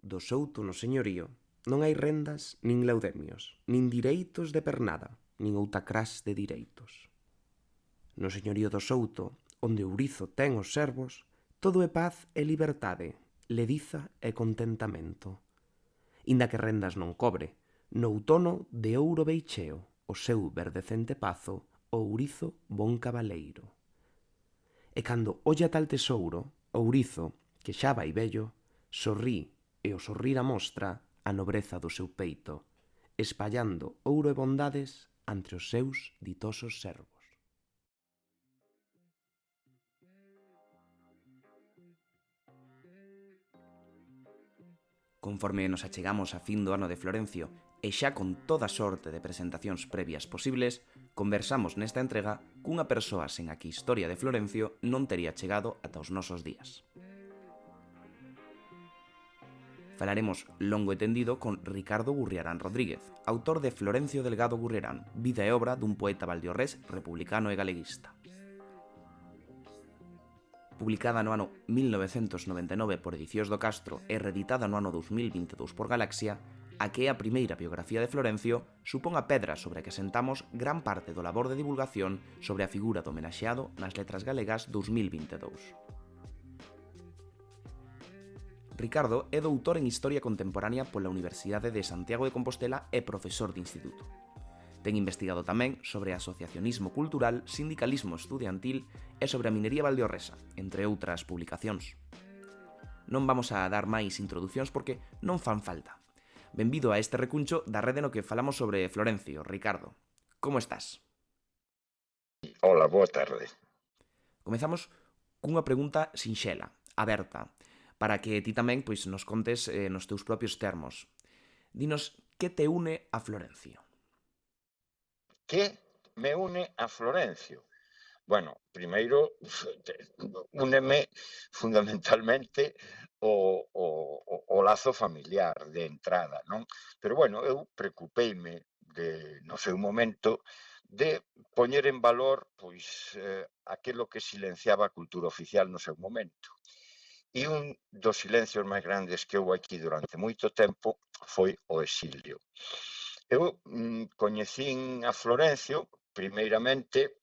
Do Souto no señorío non hai rendas nin laudemios, nin direitos de pernada, nin outra cras de direitos. No señorío do Souto, onde Ourizo ten os servos, todo é paz e liberdade, lediza e contentamento. Inda que rendas non cobre, no outono de ouro beicheo, o seu verdecente pazo, o Ourizo bon cabaleiro. E cando olla tal tesouro, Ourizo, que xa vai vello, sorrí e o sorrir amostra a nobreza do seu peito, espallando ouro e bondades entre os seus ditosos servos. Conforme nos achegamos a fin do ano de Florencio e xa con toda sorte de presentacións previas posibles, conversamos nesta entrega cunha persoa sen a que a historia de Florencio non tería chegado ata os nosos días. Falaremos longo e tendido con Ricardo Gurriarán Rodríguez, autor de Florencio Delgado Gurriarán, vida e obra dun poeta valdiorrés republicano e galeguista. Publicada no ano 1999 por Edicións do Castro e reeditada no ano 2022 por Galaxia, a que é a primeira biografía de Florencio, supón a pedra sobre a que sentamos gran parte do labor de divulgación sobre a figura do homenaxeado nas Letras Galegas 2022. Ricardo é doutor en Historia Contemporánea pola Universidade de Santiago de Compostela e profesor de instituto. Ten investigado tamén sobre asociacionismo cultural, sindicalismo estudiantil e sobre a minería valdiorresa, entre outras publicacións. Non vamos a dar máis introducións porque non fan falta. Benvido a este recuncho da rede no que falamos sobre Florencio, Ricardo. Como estás? Hola, boa tarde. Comezamos cunha pregunta sinxela, aberta, para que ti tamén nos contes nos teus propios termos. Dinos, que te une a Florencio? Que me une a Florencio? Bueno, primeiro, úneme fundamentalmente o lazo familiar de entrada, non? Pero, bueno, eu preocupeime no seu momento de poñer en valor aquilo que silenciaba a cultura oficial no seu momento. E un dos silencios máis grandes que houve aquí durante moito tempo foi o exilio. Eu coñecín a Florencio, primeiramente,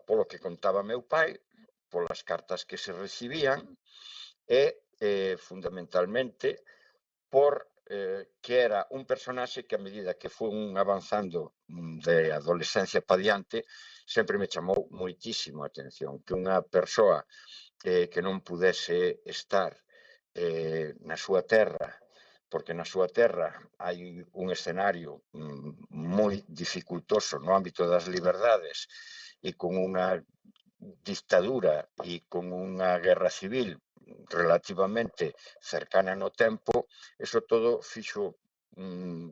polo que contaba meu pai, polas cartas que se recibían e, fundamentalmente, por que era un personaxe que a medida que fun avanzando de adolescencia pa diante, sempre me chamou moitísimo a atención que unha persoa que non pudese estar na súa terra, porque na súa terra hai un escenario moi dificultoso no ámbito das liberdades e con unha dictadura e con unha guerra civil relativamente cercana no tempo, eso todo fixo, un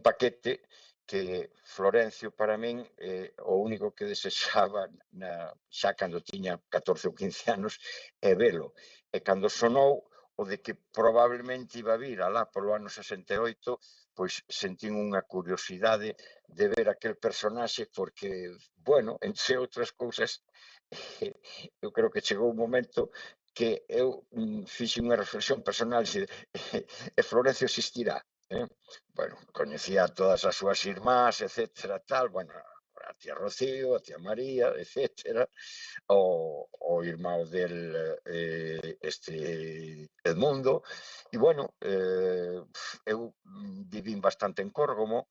paquete que Florencio para min o único que desexaba xa cando tiña 14 ou 15 anos é velo. E cando sonou o de que probablemente iba a vir alá polo ano 68, pois sentín unha curiosidade de ver aquel personaxe porque, bueno, entre outras cousas, eu creo que chegou un momento que eu fixen unha reflexión personal e Florencio existirá. Bueno, coñecía todas as súas irmás, etcétera, tal, bueno, a tía Rocío, a tía María, etcétera, o irmão del Edmundo, e bueno, eu vivín bastante en Córgomo,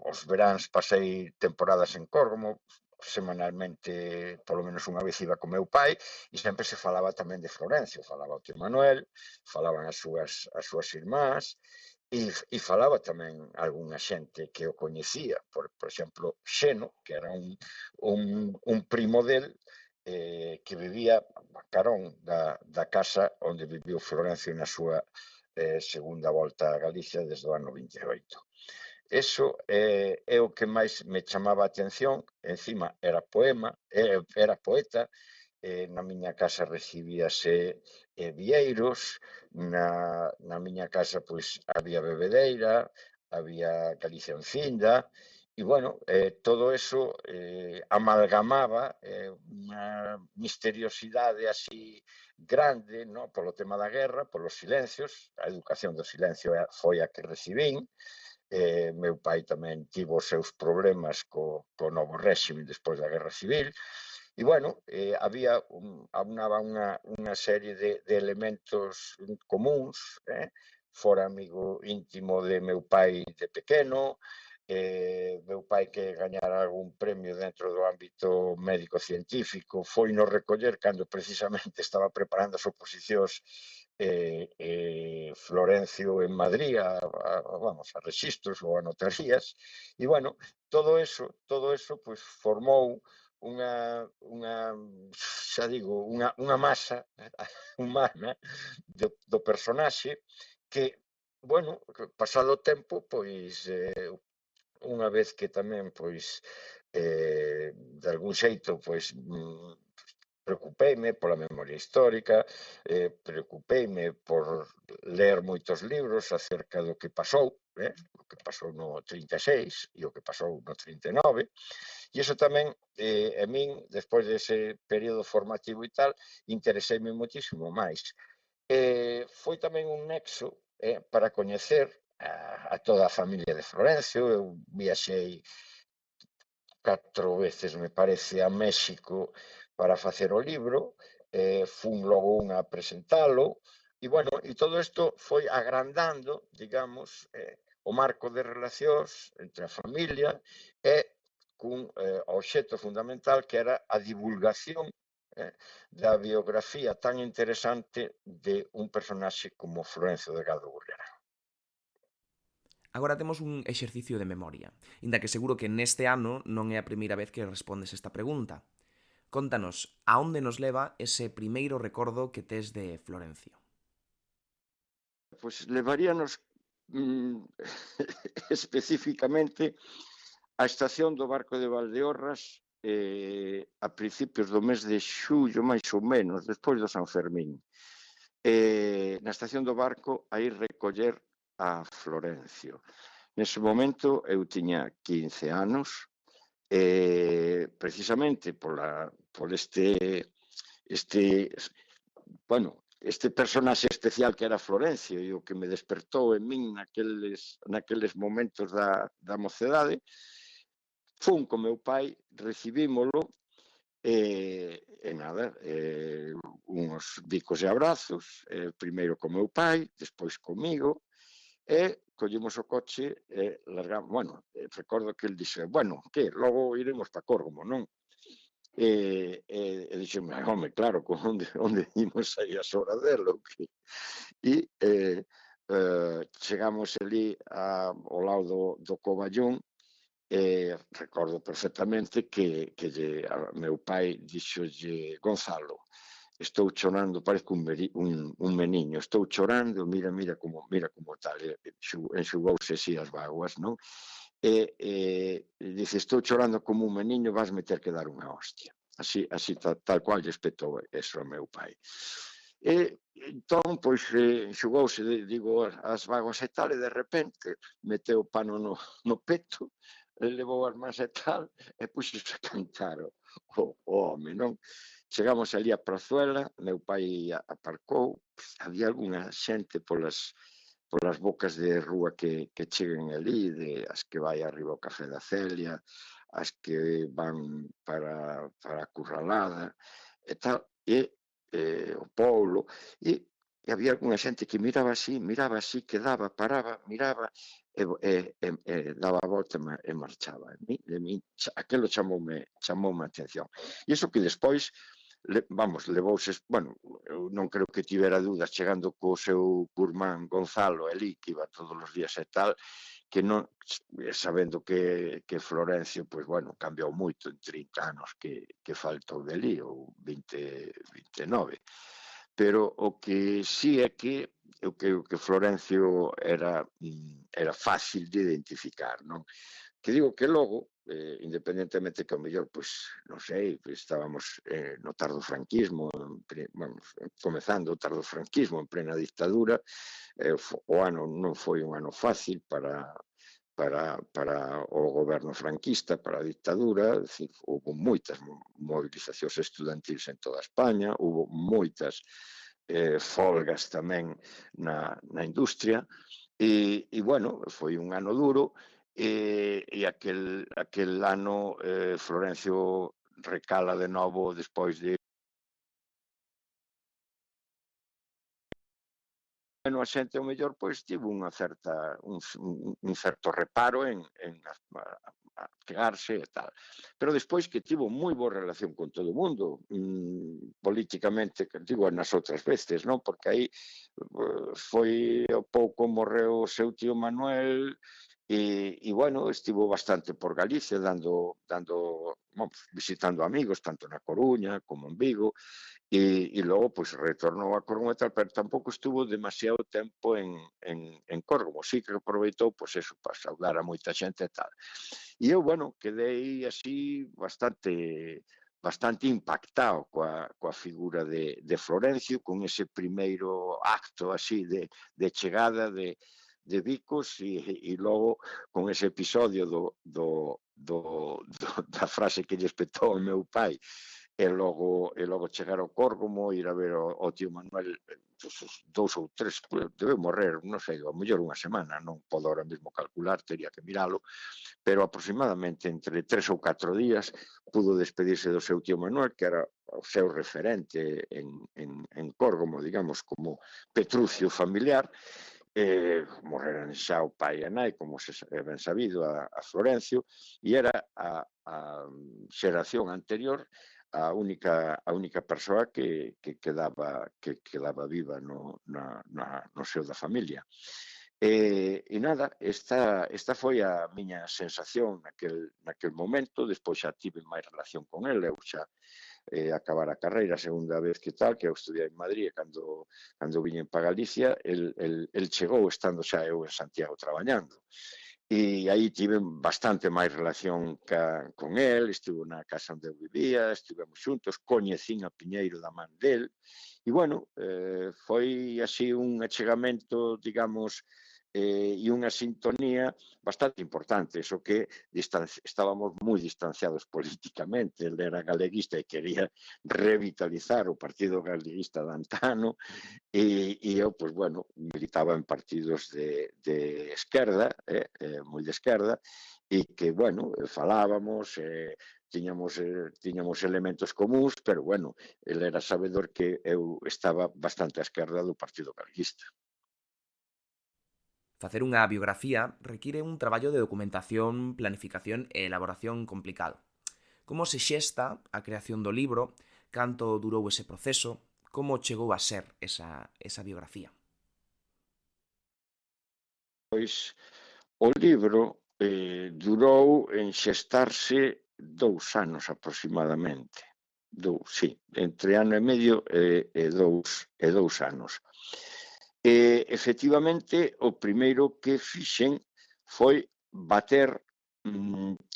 os veráns pasei temporadas en Córgomo, semanalmente, polo menos unha vez iba con meu pai, e sempre se falaba tamén de Florencio, falaba o tío Manuel, falaban as súas irmás, e falaba tamén algunha xente que o coñecía, por exemplo, Xeno, que era un primo del, que vivía a carón da casa onde viviu Florencio na súa segunda volta a Galicia desde o ano 28. Eso é o que máis me chamaba a atención, encima era poeta, na miña casa recibíase vieiros, na miña casa pois había bebedeira, había Galicia en Cinda, bueno, todo eso amalgamaba unha misteriosidade así grande, no? Polo tema da guerra, polos silencios, a educación do silencio foi a que recibín. Meu pai tamén tivo os seus problemas co novo réxime despois da Guerra Civil, e bueno, aunaba unha serie de elementos comuns, fora amigo íntimo de meu pai de pequeno, meu pai que gañara algún premio dentro do ámbito médico-científico, foi no recoller cando precisamente estaba preparando as oposicións Florencio en Madrid vamos, a registros ou a notarías, e bueno, todo eso pues, formou xa digo, unha masa humana do personaxe que, bueno, pasado o tempo, pois, unha vez que tamén, pois, de algún xeito, pois, preocupeime pola memoria histórica, preocupeime por ler moitos libros acerca do que pasou, o que pasou no 36 e o que pasou no 39, e iso tamén, a min, despois dese período formativo e tal, intereseime moitísimo máis. Foi tamén un nexo para coñecer a toda a familia de Florencio. Eu viaxei 4 veces, me parece, a México para facer o libro, fun logo unha a presentalo, e bueno, e todo isto foi agrandando, digamos, o marco de relacións entre a familia e cun obxecto fundamental que era a divulgación da biografía tan interesante de un personaxe como Florencio Delgado Gurriara. Agora temos un exercicio de memoria, inda que seguro que neste ano non é a primeira vez que respondes esta pregunta. Contanos, a onde nos leva ese primeiro recordo que tes de Florencio? Pois levaríanos especificamente á estación do barco de Valdeorras a principios do mes de xullo, máis ou menos, despois do San Fermín. Na estación do barco a ir recoller a Florencio. Nese momento eu tiña 15 anos, precisamente por este personaxe especial que era Florencio e o que me despertou en min naqueles momentos da mocedade. Fun con meu pai, recibímolo e nada, uns bicos e abrazos, primeiro con meu pai, despois comigo, e collemos o coche e largamos. Bueno, recordo que el dixe, bueno, que logo iremos para Córgomo, non? E dixeme, home, claro, onde imos aí as horas dela? E chegamos ali ao lado do Covallón. Recordo perfectamente que meu pai dixolle, Gonzalo, estou chorando, parece un meniño, estou chorando, mira como tal, enxugouse así as vaguas, non? Dice, estou chorando como un meniño, vas me ter que dar unha hostia. Así tal cual lle espetou eso a meu pai. Entón, pois, enxugouse, digo, as vaguas e tal, e de repente meteu o pano no peto, levou as mans e tal, e puxose a cantar o home, non? Chegamos ali a Prazuela, meu pai aparcou, había algunha xente polas bocas de rúa que cheguen ali, as que vai arriba ao Café da Celia, as que van para a Curralada, e tal, e o Poulo, e había algunha xente que miraba así, quedaba, paraba, miraba, e daba a volta e marchaba. Aquelo chamoume a atención. E iso que despois, levouse, bueno, eu non creo que tivera dudas chegando co seu curmán Gonzalo ali, que iba todos os días e tal, que non, sabendo que Florencio, pois, bueno, cambiou moito en 30 anos que faltou deli, ou 29. Pero o que sí é que eu creo que Florencio era fácil de identificar, non? Que digo que logo, independentemente que ao mellor, pois, non sei, estábamos no tardofranquismo, comezando o tardofranquismo en plena dictadura, o ano non foi un ano fácil para para o goberno franquista, para a dictadura. Decir, houve moitas movilizacións estudantiles en toda España, houve moitas folgas tamén na industria, e bueno, foi un ano duro, e aquel ano Florencio recala de novo despois de a xente ao mellor pois tivo un certo reparo en chegarse e tal. Pero despois que tivo moi boa relación con todo o mundo, políticamente, digo, nas outras veces, non? Porque aí foi ao pouco morreu o seu tío Manuel e bueno, estivo bastante por Galicia visitando amigos, tanto na Coruña como en Vigo, e logo pois retornou a Córdoba e tal, pero tampouco estuvo demasiado tempo en Córdoba. Sí que aproveitou, pois eso, para saudar a moita xente e tal. E eu, bueno, quedei así bastante impactado coa figura de Florencio, con ese primeiro acto así de chegada de Vicos e logo con ese episodio da frase que lle espetou ao meu pai e logo chegar ao Córgomo, ir a ver o tío Manuel 2 ou 3, debe morrer, non sei, a mellor unha semana, non podo ahora mesmo calcular, teria que miralo, pero aproximadamente entre 3 ou 4 días pudo despedirse do seu tío Manuel, que era o seu referente en Córgomo, digamos, como Petrucio familiar. Morreran xa o pai e a nai, como se é ben sabido, a Florencio, e era a xeración anterior a única persoa que quedaba viva no seo da familia. E nada, esta foi a miña sensación naquel momento. Despois xa tive máis relación con el, eu xa acabar a carreira a segunda vez que tal, que eu estudiei en Madrid, cando viñen para Galicia, el chegou estando xa eu en Santiago traballando. E aí tive bastante máis relación con el, estivo na casa onde eu vivía, estivemos xuntos, coñecín a Piñeiro da man del, e bueno, foi así un achegamento, digamos, e unha sintonía bastante importante, eso que estábamos moi distanciados políticamente. Ele era galeguista e quería revitalizar o Partido Galeguista de antano, e eu, pois, bueno, militaba en partidos de esquerda, moi de esquerda, e que, bueno, falábamos, tiñamos elementos comuns, pero, bueno, ele era sabedor que eu estaba bastante á esquerda do Partido Galeguista. Facer unha biografía require un traballo de documentación, planificación e elaboración complicado. Como se xesta a creación do libro? Canto durou ese proceso? Como chegou a ser esa biografía? Pois o libro durou en xestarse 2 anos aproximadamente. Sí, entre ano e medio e 2 anos. Efectivamente, o primeiro que fixen foi bater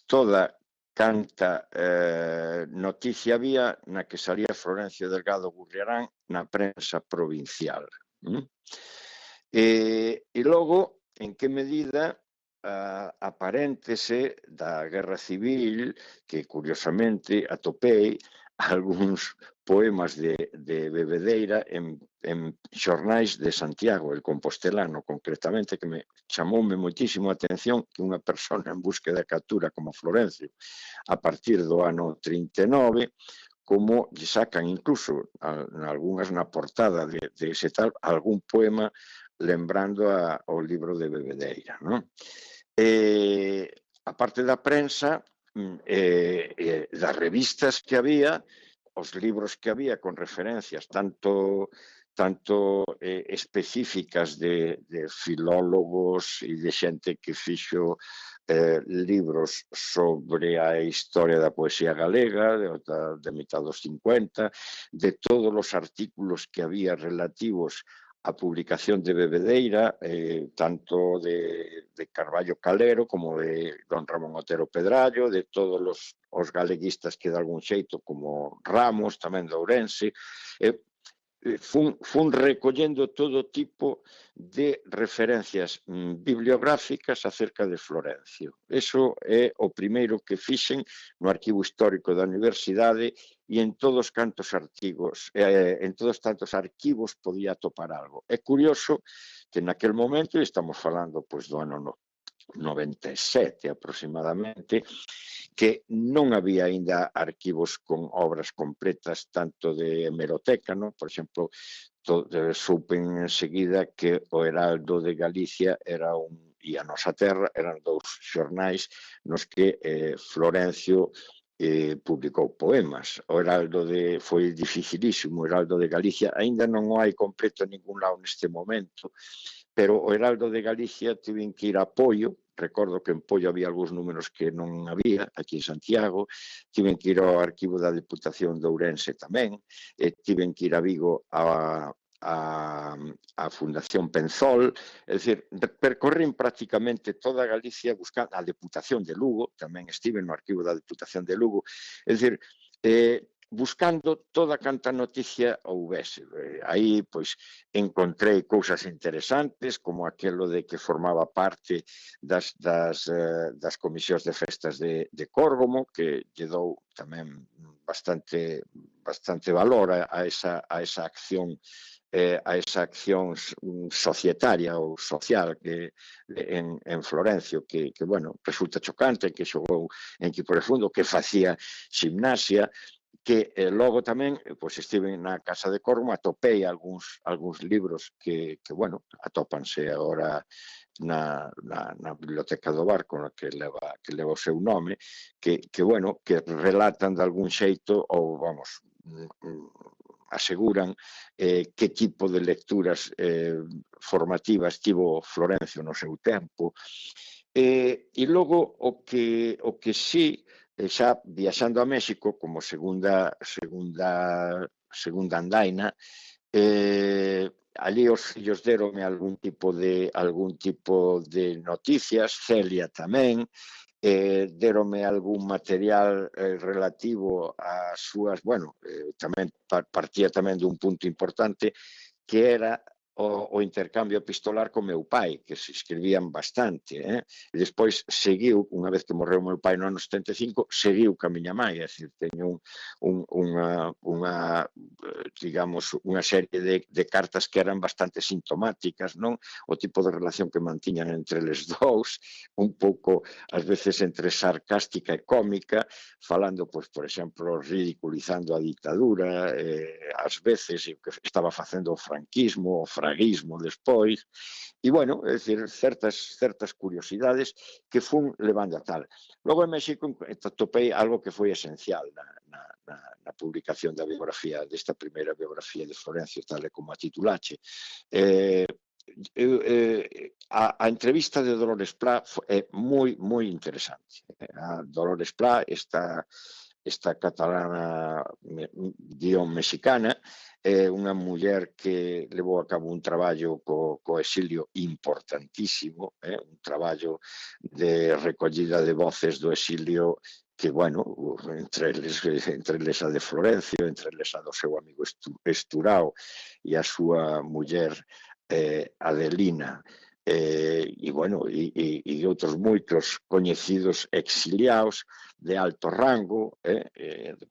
toda canta noticia había na que salía Florencio Delgado Gurriarán na prensa provincial. E logo, en que medida aparéntese da Guerra Civil, que curiosamente atopei algúns poemas de Bebedeira en xornais de Santiago, el Compostelano, concretamente, que chamoume moitísimo a atención que unha persona en búsqueda de captura como Florencio, a partir do ano 39, como lle sacan incluso algunhas na portada de ese tal, algún poema lembrando ao libro de Bebedeira, non? A parte da prensa, das revistas que había, os libros que había con referencias tanto específicas de filólogos e de xente que fixo libros sobre a historia da poesía galega de mitad dos 50, de todos os artículos que había relativos a publicación de Bebedeira, tanto de Carballo Calero como de don Ramón Otero Pedrallo, de todos os galeguistas que de algún xeito, como Ramos, tamén de Ourense, fun recollendo todo tipo de referencias bibliográficas acerca de Florencio. Eso é o primeiro que fixen no Arquivo Histórico da Universidade e en todos cantos artigos, en todos tantos arquivos podía atopar algo. É curioso que naquel momento, estamos falando pois, do ano 97 aproximadamente, que non había aínda arquivos con obras completas tanto de hemeroteca, non? Por exemplo, supen enseguida que o Heraldo de Galicia era e a Nosa Terra eran dous xornais nos que Florencio publicou poemas. O Heraldo foi dificilísimo, o Heraldo de Galicia aínda non o hai completo en ningún lado neste momento, pero o Heraldo de Galicia tiven que ir a Poio. Recordo que en Poio había algúns números que non había, aquí en Santiago, tiven que ir ao arquivo da Deputación de Ourense tamén, tiven que ir a Vigo a Fundación Penzol, é dicir, percorren prácticamente toda Galicia buscando a Deputación de Lugo, tamén estive no arquivo da Deputación de Lugo, é dicir, buscando toda canta noticia houvese. Aí, pois, encontrei cousas interesantes, como aquelo de que formaba parte das comisións de festas de Córgomo, que lle dou tamén bastante valor a esa acción societaria ou social que en Florencio, que bueno, resulta chocante, que xogou en equipo de fundo, que facía gimnasia, que logo tamén, pois estive na Casa de Córgomo, atopei algúns libros que bueno, atópanse agora na Biblioteca do Barco, que leva o seu nome, que bueno, que relatan de algún xeito, ou vamos, aseguran que tipo de lecturas formativas tivo Florencio no seu tempo. E logo o que sí, xa viaxando a México como segunda andaina, ali os fillos deronme algún tipo de noticias, Celia tamén, deronme algún material relativo ás súas, bueno, tamén partía tamén dun punto importante que era o intercambio epistolar co meu pai, que se escribían bastante, e despois seguiu, unha vez que morreu meu pai no ano 75, seguiu ca miña mai, é dicir, teño digamos, unha serie de cartas que eran bastante sintomáticas, non? O tipo de relación que mantiñan entre eles dous, un pouco, ás veces, entre sarcástica e cómica, falando, pois, por exemplo, ridiculizando a ditadura, ás veces, que estaba facendo o franquismo, o fraguismo despois, e, bueno, é dicir, certas curiosidades que fun levando a tal. Logo en México atopei algo que foi esencial na publicación da biografía, desta primeira biografía de Florencio, tal como a titulache. A entrevista de Dolores Pla é moi interesante. A Dolores Pla, esta catalana mexicana, é unha muller que levou a cabo un traballo co exilio importantísimo, un traballo de recollida de voces do exilio que, bueno, entre eles a de Florencio, entre eles a do seu amigo Esturao e a súa muller Adelina, e, bueno, e outros moitos coñecidos exiliados de alto rango,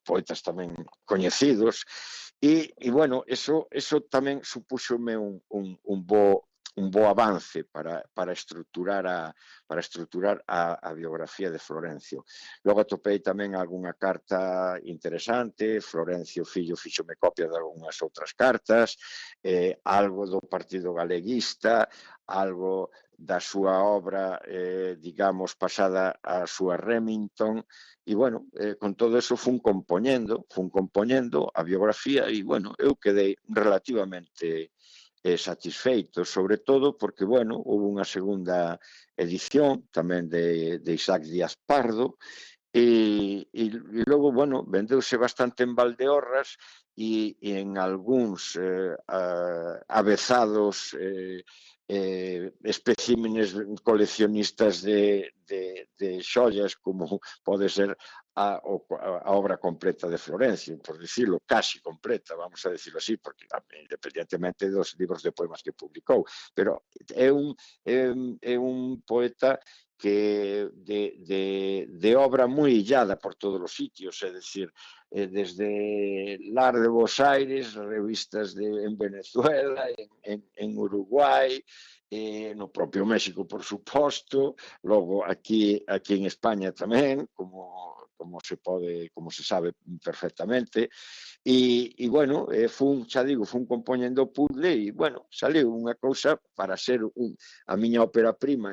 poetas tamén coñecidos, e bueno, eso tamén supúxome un bo avance para estruturar a biografía de Florencio. Logo atopei tamén algunha carta interesante, Florencio fillo fíxome copia de algunhas outras cartas, algo do Partido Galeguista, algo da súa obra, digamos, pasada a súa Remington, e, bueno, con todo eso fun compoñendo a biografía e, bueno, eu quedei relativamente satisfeito, sobre todo porque, bueno, houve unha segunda edición tamén de Isaac Díaz Pardo, e logo, bueno, vendeuse bastante en Valdeorras e en algúns avezados especímenes coleccionistas de xollas, como pode ser a obra completa de Florencio, por decirlo, casi completa, vamos a decirlo así, porque independientemente dos libros de poemas que publicou, pero é un poeta que de obra moi illada por todos os sitios, é dicir, desde Lar de Buenos Aires, revistas en Venezuela, en Uruguai, no propio México, por suposto, logo aquí en España tamén, como se sabe perfectamente, e bueno, fun compoñendo puzzle e, bueno, saliu unha cousa para ser a miña ópera prima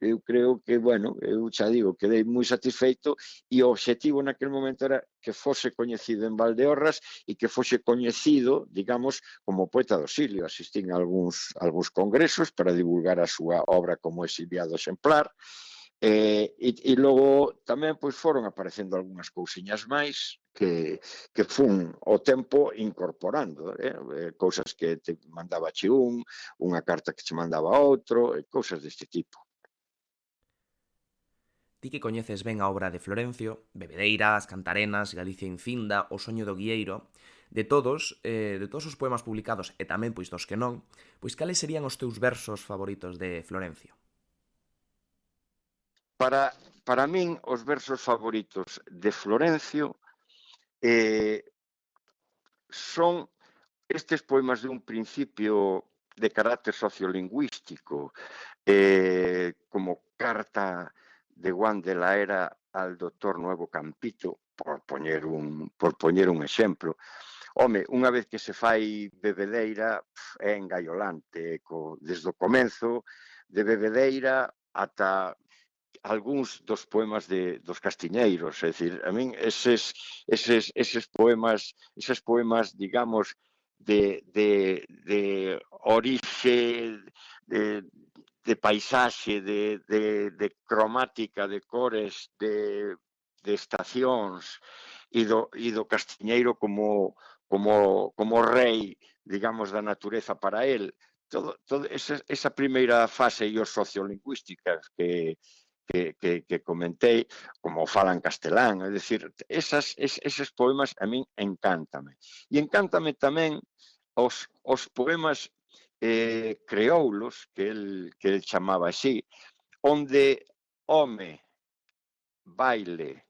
eu creo que, bueno, eu xa digo, quedei moi satisfeito e o obxectivo naquel momento era que fose coñecido en Valdeorras e que fose coñecido, digamos, como poeta do exilio. Asistín a algúns congresos para divulgar a súa obra como exiliado exemplar. E logo tamén pois foron aparecendo algunhas cousiñas máis que fun o tempo incorporando, cousas que te mandaba che unha carta que che mandaba outro, cousas deste tipo. Ti que coñeces ben a obra de Florencio, Bebedeiras, Cantarenas, Galicia infinda, O soño do guieiro, de todos os poemas publicados e tamén pois dos que non, pois cales serían os teus versos favoritos de Florencio? Para min, os versos favoritos de Florencio son estes poemas de un principio de carácter sociolingüístico, como Carta de Juan de la Era al doctor Nuevo Campito, por poñer un exemplo. Home, unha vez que se fai Bebedeira, é engaiolante, desde o comenzo de Bebedeira ata algúns dos poemas dos castiñeiros, é dicir, a min eses poemas, digamos, de orixe, de paisaxe, de cromática, de cores, de estacións, e do castiñeiro como rei, digamos, da natureza para el. Todo esa primeira fase e os sociolingüísticas que comentei, como falan castelán, é dicir, eses poemas a min encántame. E encántame tamén os poemas creoulos, que el chamaba así, onde home, baile,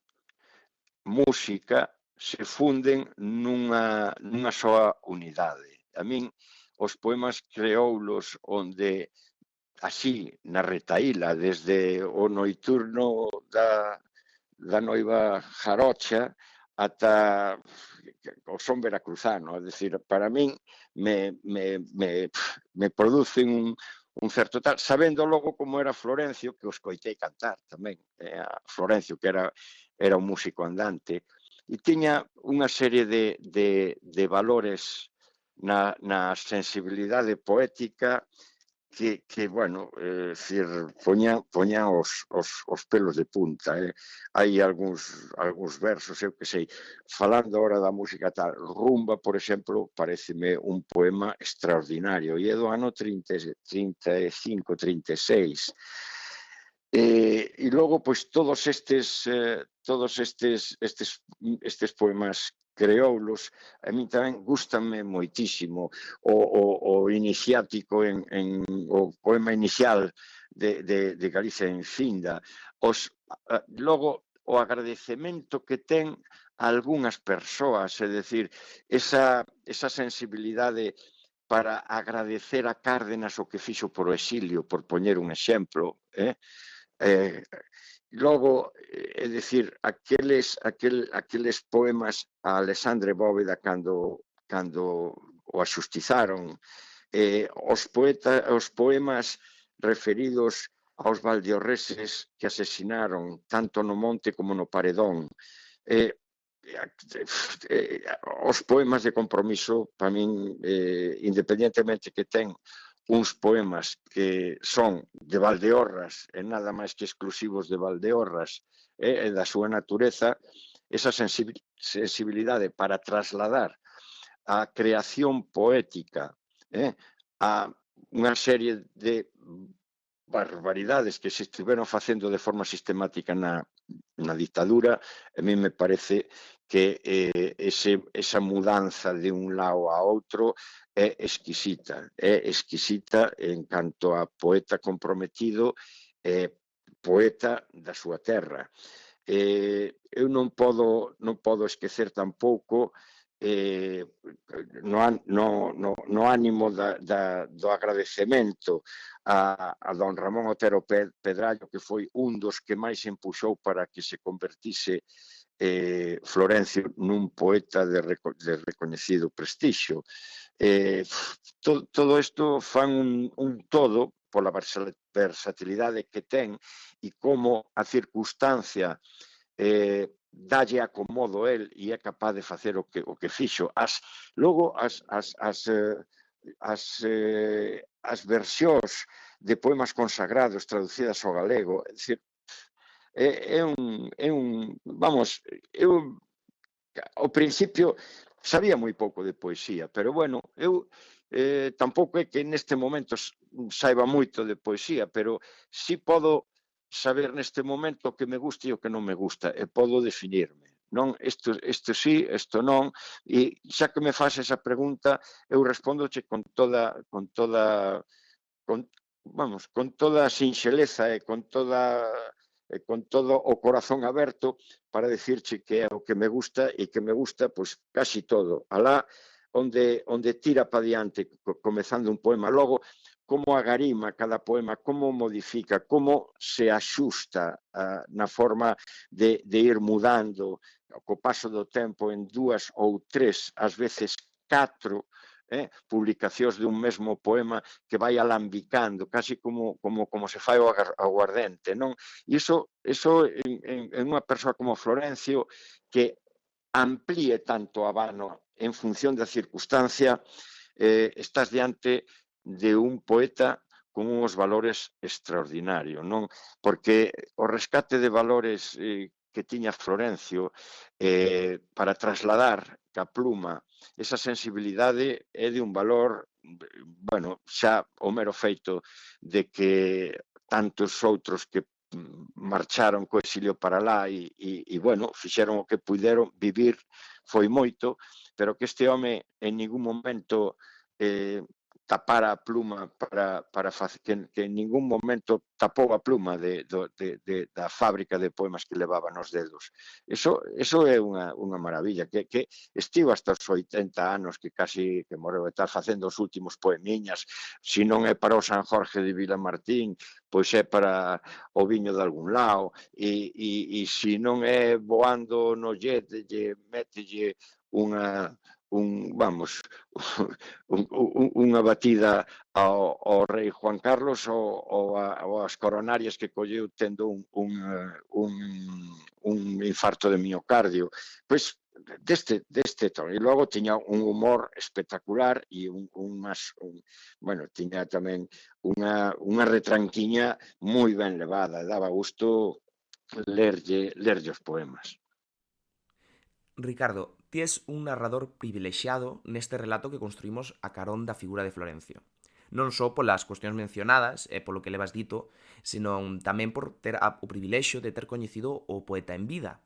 música se funden nunha soa unidade. A min, os poemas creoulos onde así, na retaíla, desde o noiturno da noiva jarocha ata o son veracruzano, é dicir, para min me producen un certo tal, sabendo logo como era Florencio, que o escoitei cantar tamén, Florencio, que era un músico andante, e tiña unha serie de valores na sensibilidade poética que bueno, poña os pelos de punta. Hai algúns versos, eu que sei, falando ahora da música tal, Rumba, por exemplo, pareceme un poema extraordinario, e é do ano 35, 36. E logo, pois, todos estes poemas creoulos, a mí tamén gustanme moitísimo o iniciático o poema inicial de Galicia infinda. Logo, o agradecemento que ten a algunhas persoas, é dicir, esa sensibilidade para agradecer a Cárdenas o que fixo por o exilio, por poñer un exemplo, logo, é dicir, aqueles poemas a Alexandre Bóveda cando o axustizaron, os poemas referidos aos valdeorreses que asesinaron tanto no monte como no paredón, os poemas de Compromiso, para min, independentemente que ten uns poemas que son de Valdeorras e nada máis que exclusivos de Valdeorras e da súa natureza, esa sensibilidade para trasladar a creación poética, a unha serie de barbaridades que se estiveron facendo de forma sistemática na dictadura. A mí me parece que esa mudanza de un lado a outro é exquisita en canto a poeta comprometido e poeta da súa terra. Eu non podo esquecer tampouco no ánimo do agradecemento a don Ramón Otero Pedrallo, que foi un dos que máis empuxou para que se convertise Florencio nun poeta de recoñecido prestixio. Todo isto fan un todo pola versatilidade que ten e como a circunstancia dalle acomodo el e é capaz de facer o que fixo. Logo, as versións de poemas consagrados traducidas ao galego, é dicir, vamos, eu ao principio sabía moi pouco de poesía, pero bueno, eu tampouco é que neste momento saiba moito de poesía, pero si podo saber neste momento o que me gusta e o que non me gusta, e podo definirme. Non, isto sí, isto non, e xa que me faz esa pregunta, eu respóndoche con toda a sinxeleza e con todo o corazón aberto para decirche que é o que me gusta e que me gusta pois casi todo. Alá onde tira pa diante comezando un poema, logo como agarima cada poema, como modifica, como se axusta na forma de ir mudando co paso do tempo en 2 ou 3, ás veces 4 publicacións dun mesmo poema que vai alambicando, casi como se fai o aguardente, non? Iso en unha persoa como Florencio, que amplíe tanto a vano en función da circunstancia, estás diante de un poeta con uns valores extraordinarios, non? Porque o rescate de valores que tiña Florencio para trasladar ca pluma esa sensibilidade é de un valor, bueno, xa o mero feito de que tantos outros que marcharon co exilio para lá e bueno, fixeron o que puderon vivir, foi moito, pero que este home en ningún momento tapara a pluma para facer, que en ningún momento tapou a pluma da fábrica de poemas que levaba nos dedos. Eso é unha maravilla, que estivo hasta os 80 anos, que casi que morreu, está facendo os últimos poemiñas, se non é para o San Jorge de Vilamartín, pois é para o viño de algún lado, e se non é voando no jet, mételle unha batida ao rei Juan Carlos ou as coronarias que colleu tendo un infarto de miocardio. Pois deste tono. E logo tiña un humor espectacular e tiña tamén unha retranquiña moi ben levada, daba gusto lerlle os poemas. Ricardo, ti es un narrador privilexiado neste relato que construímos a carón da figura de Florencio. Non só polas cuestións mencionadas e polo que levas dito, senón tamén por ter o privilexio de ter coñecido o poeta en vida.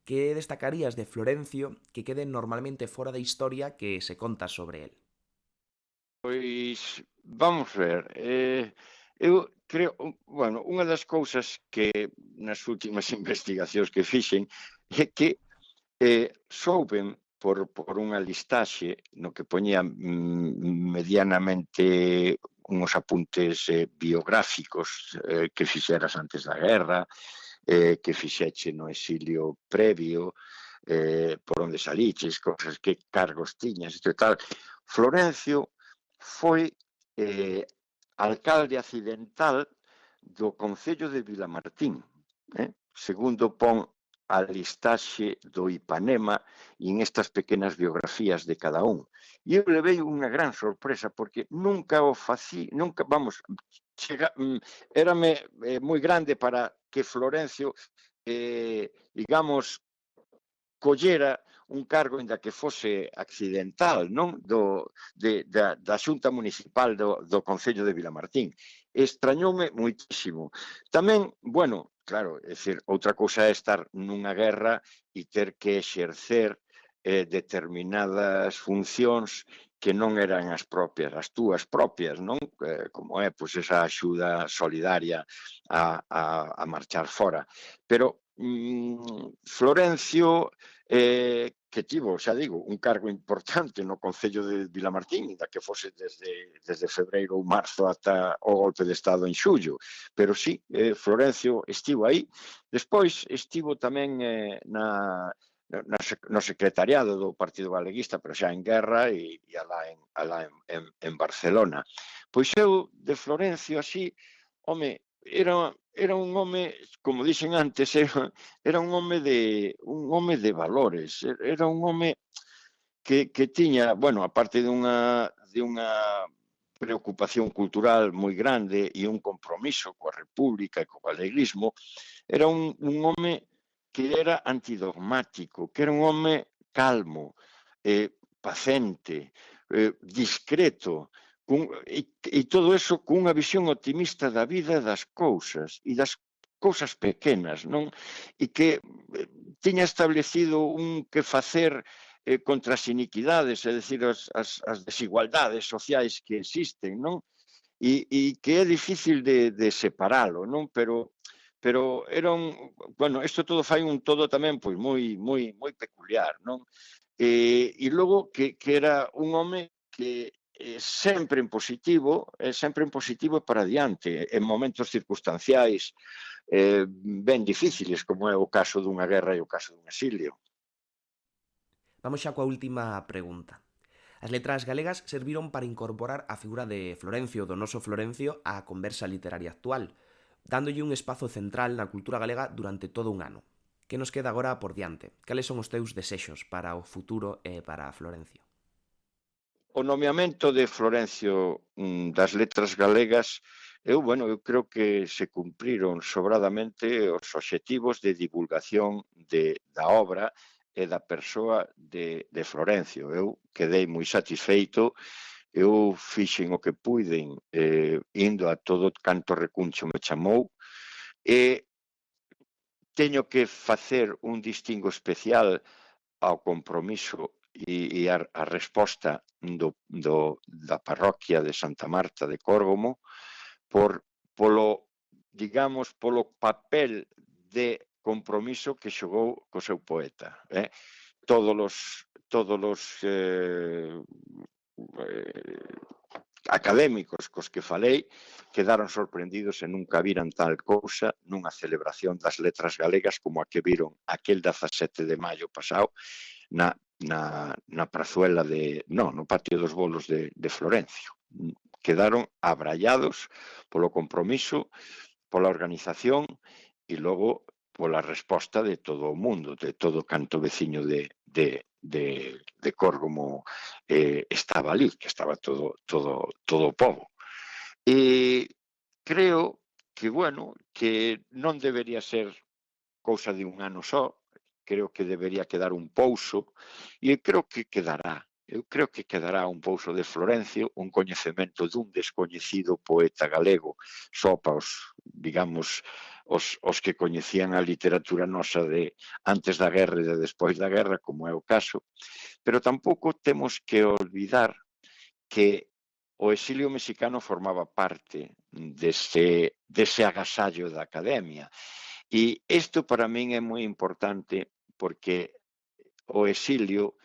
Que destacarías de Florencio que quede normalmente fora da historia que se conta sobre el? Pois, vamos ver, eu creo, bueno, unha das cousas que nas últimas investigacións que fixen é que souben por unha listaxe no que poñía medianamente uns apuntes biográficos que fixeras antes da guerra, que fixeche no exilio previo, por onde saliches, cosas, que cargos tiñas, e tal. Florencio foi alcalde accidental do concello de Vilamartín, segundo pon a listaxe do Ipanema e en estas pequenas biografías de cada un. E eu levei unha gran sorpresa, porque nunca o fací, érame moi grande para que Florencio, digamos, collera un cargo ainda que fose accidental, non? Da Xunta Municipal do Concello de Vilamartín. Extrañoume moitísimo. Tamén, bueno, claro, é dicir, outra cousa é estar nunha guerra e ter que exercer determinadas funcións que non eran as túas propias, non? Como é, pois, esa axuda solidaria a marchar fora. Pero Florencio, que tivo, xa digo, un cargo importante no Concello de Vilamartín, da que fose desde febreiro ou marzo ata o golpe de Estado en xullo, pero sí, Florencio estivo aí. Despois estivo tamén no secretariado do Partido Galeguista, pero xa en guerra e alá en Barcelona. Pois eu, de Florencio, así, home, era un home, como dixen antes, era un home de valores, era un home que tiña, bueno, aparte dunha preocupación cultural moi grande e un compromiso coa República e co galeguismo, era un home que era antidogmático, que era un home calmo, pacente, discreto, e todo eso cunha visión optimista da vida e das cousas pequenas, non? E que tiña establecido un que facer contra as iniquidades, é dicir, as desigualdades sociais que existen, non? E que é difícil de separalo, non? Pero era bueno, isto todo fai un todo tamén pois moi peculiar, non? E logo que era un home que sempre en positivo e para adiante, en momentos circunstanciais ben difíciles, como é o caso dunha guerra e o caso dun exilio. Vamos xa coa última pregunta. As letras galegas serviron para incorporar a figura de Florencio, do noso Florencio, á conversa literaria actual, dándolle un espazo central na cultura galega durante todo un ano. Que nos queda agora por diante? Cales son os teus desexos para o futuro e para Florencio? O nomeamento de Florencio das letras galegas, eu creo que se cumpriron sobradamente os obxectivos de divulgación da obra e da persoa de Florencio. Eu quedei moi satisfeito, eu fixen o que puiden indo a todo canto recuncho me chamou, e teño que facer un distingo especial ao compromiso e a resposta da parroquia de Santa Marta de Córgomo polo papel de compromiso que xogou co seu poeta. Todos os académicos cos que falei quedaron sorprendidos e nunca viran tal cousa nunha celebración das letras galegas como a que viron aquel 17 de maio pasado na prazuela no Patio dos Bolos de Florencio. Quedaron abrallados polo compromiso, pola organización e logo pola resposta de todo o mundo, de todo canto veciño de Córgomo estaba ali, que estaba todo o pobo. E creo que, que non debería ser cousa de un ano só, creo que debería quedar un pouso, e creo que quedará. Eu creo que quedará un pouso de Florencio, un coñecemento dun descoñecido poeta galego, só para os que coñecían a literatura nosa de antes da guerra e de despois da guerra, como é o caso, pero tampouco temos que olvidar que o exilio mexicano formaba parte dese agasallo da academia. E isto para min é moi importante porque o exilio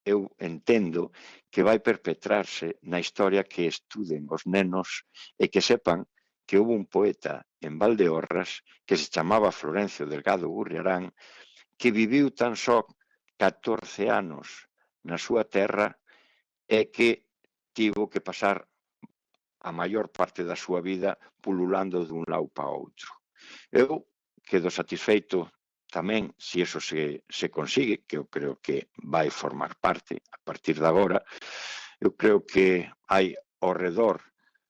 eu entendo que vai perpetrarse na historia que estuden os nenos e que sepan que houve un poeta en Valdeorras que se chamaba Florencio Delgado Gurriarán que viviu tan só 14 anos na súa terra e que tivo que pasar a maior parte da súa vida pululando dun lado para outro. Eu quedo satisfeito tamén, se iso se consigue, que eu creo que vai formar parte a partir de agora, eu creo que hai ao redor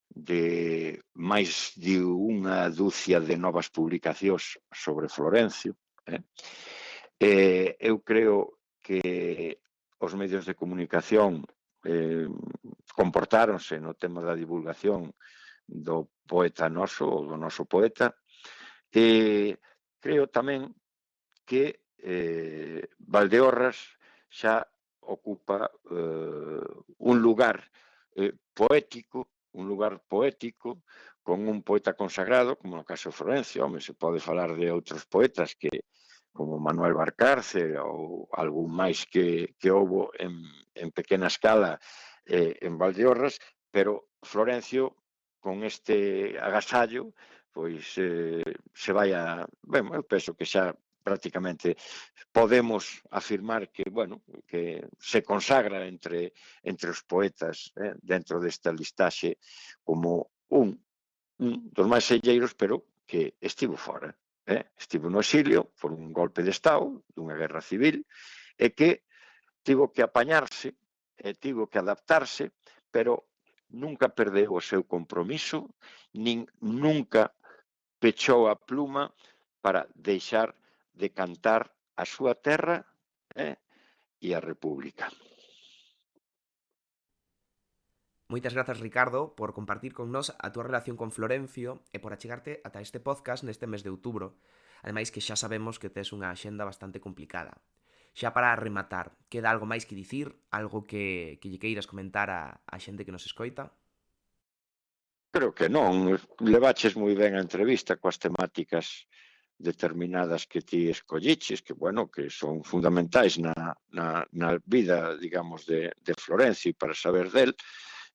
de máis de unha dúcia de novas publicacións sobre Florencio. Eu creo que os medios de comunicación comportáronse no tema da divulgación do poeta noso, ou do noso poeta, e creo tamén que Valdeorras xa ocupa un lugar poético con un poeta consagrado, como no caso de Florencio. Home, se pode falar de outros poetas como Manuel Valcárcel ou algún máis que houbo en pequena escala en Valdeorras, pero Florencio, con este agasallo, pois se vai a... Ben, eu penso que xa prácticamente podemos afirmar que, bueno, que se consagra entre os poetas dentro desta listaxe como un dos máis selleiros, pero que estivo fora. Estivo no exilio por un golpe de Estado, dunha guerra civil, e que tivo que apañarse, tivo que adaptarse, pero nunca perdeu o seu compromiso, nin nunca pechou a pluma para deixar de cantar a súa terra e a República. Moitas grazas, Ricardo, por compartir con nós a túa relación con Florencio e por achegarte ata este podcast neste mes de outubro. Ademais que xa sabemos que tes unha axenda bastante complicada. Xa para rematar, queda algo máis que dicir? Algo que lle queiras comentar a xente que nos escoita? Creo que non. Levaches moi ben a entrevista coas temáticas determinadas que ti escolliches, que, bueno, que son fundamentais na vida, digamos, de Florencio para saber del.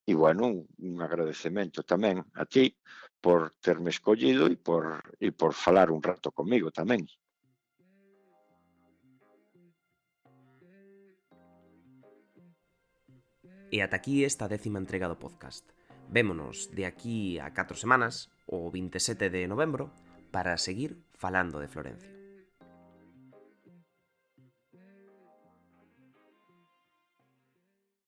E, bueno, un agradecemento tamén a ti por terme escollido e por falar un rato comigo tamén. E ata aquí esta 10ª entrega do podcast. Vémonos de aquí a 4 semanas, o 27 de novembro, para seguir falando de Florencio.